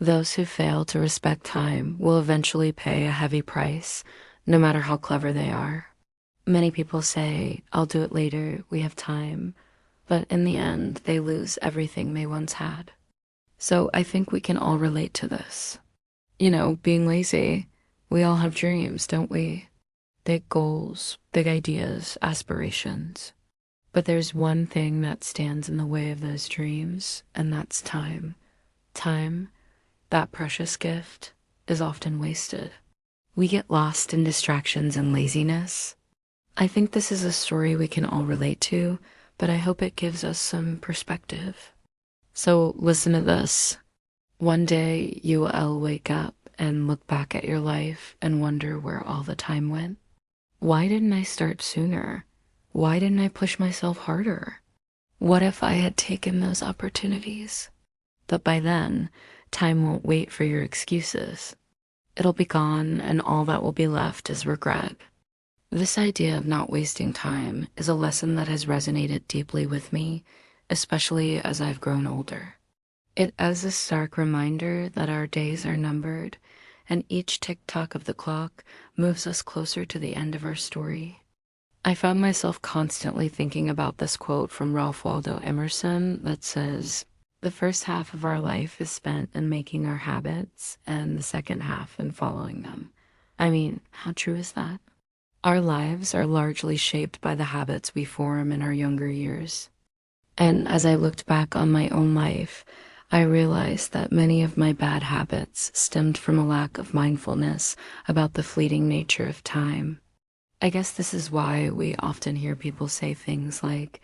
Those who fail to respect time will eventually pay a heavy price, no matter how clever they are. Many people say, I'll do it later, we have time, but in the end, they lose everything they once had. So I think we can all relate to this. Being lazy. We all have dreams, don't we? Big goals, big ideas, aspirations. But there's one thing that stands in the way of those dreams, and that's time. Time, that precious gift, is often wasted. We get lost in distractions and laziness. I think this is a story we can all relate to, but I hope it gives us some perspective. So listen to this. One day you will wake up and look back at your life and wonder where all the time went. Why didn't I start sooner? Why didn't I push myself harder? What if I had taken those opportunities? But by then, time won't wait for your excuses. It'll be gone, and all that will be left is regret. This idea of not wasting time is a lesson that has resonated deeply with me, especially as I've grown older. It is a stark reminder that our days are numbered, and each tick-tock of the clock moves us closer to the end of our story. I found myself constantly thinking about this quote from Ralph Waldo Emerson that says, "The first half of our life is spent in making our habits, and the second half in following them." I mean, how true is that? Our lives are largely shaped by the habits we form in our younger years. And as I looked back on my own life, I realized that many of my bad habits stemmed from a lack of mindfulness about the fleeting nature of time. I guess this is why we often hear people say things like,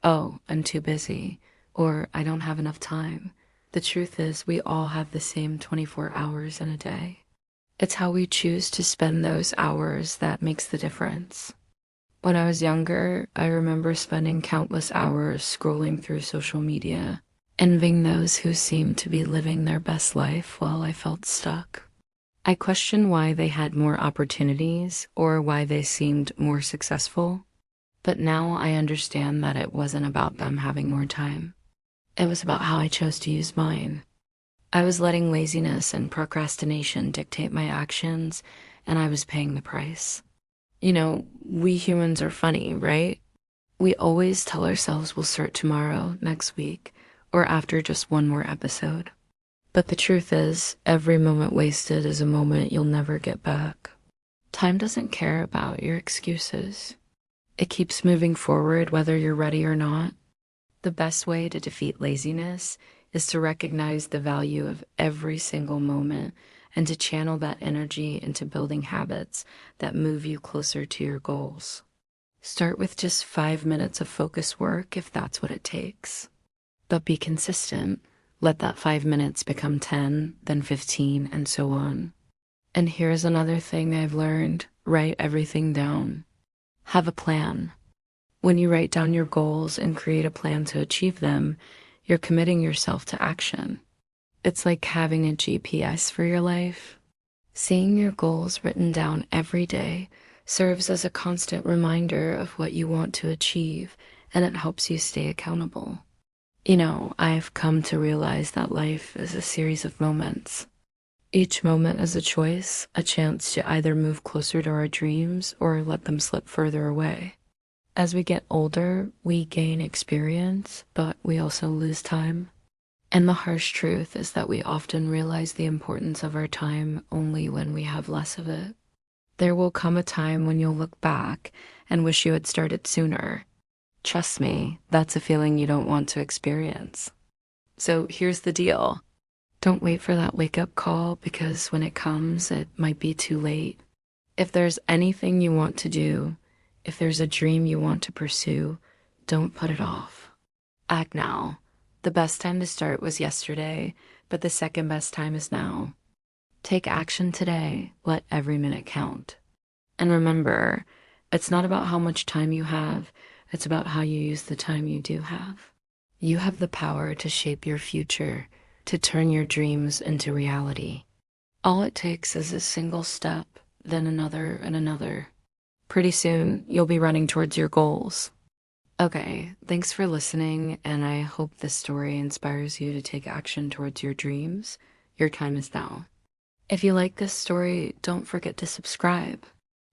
"Oh, I'm too busy," or "I don't have enough time." The truth is, we all have the same 24 hours in a day. It's how we choose to spend those hours that makes the difference. When I was younger, I remember spending countless hours scrolling through social media, envying those who seemed to be living their best life while I felt stuck. I questioned why they had more opportunities or why they seemed more successful. But now I understand that it wasn't about them having more time. It was about how I chose to use mine. I was letting laziness and procrastination dictate my actions, and I was paying the price. We humans are funny, right? We always tell ourselves we'll start tomorrow, next week, or after just one more episode. But the truth is, every moment wasted is a moment you'll never get back. Time doesn't care about your excuses. It keeps moving forward whether you're ready or not. The best way to defeat laziness is to recognize the value of every single moment and to channel that energy into building habits that move you closer to your goals. Start with just 5 minutes of focus work if that's what it takes. But be consistent. Let that 5 minutes become 10, then 15, and so on. And here's another thing I've learned. Write everything down. Have a plan. When you write down your goals and create a plan to achieve them, you're committing yourself to action. It's like having a GPS for your life. Seeing your goals written down every day serves as a constant reminder of what you want to achieve, and it helps you stay accountable. I've come to realize that life is a series of moments. Each moment is a choice, a chance to either move closer to our dreams or let them slip further away. As we get older, we gain experience, but we also lose time. And the harsh truth is that we often realize the importance of our time only when we have less of it. There will come a time when you'll look back and wish you had started sooner. Trust me, that's a feeling you don't want to experience. So here's the deal. Don't wait for that wake-up call, because when it comes, it might be too late. If there's anything you want to do, if there's a dream you want to pursue, don't put it off. Act now. The best time to start was yesterday, but the second best time is now. Take action today. Let every minute count. And remember, it's not about how much time you have, it's about how you use the time you do have. You have the power to shape your future, to turn your dreams into reality. All it takes is a single step, then another and another. Pretty soon, you'll be running towards your goals. Okay, thanks for listening, and I hope this story inspires you to take action towards your dreams, Your time is now. If you like this story, don't forget to subscribe.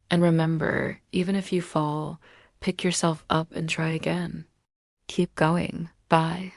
And remember, even if you fall, pick yourself up and try again. Keep going. Bye.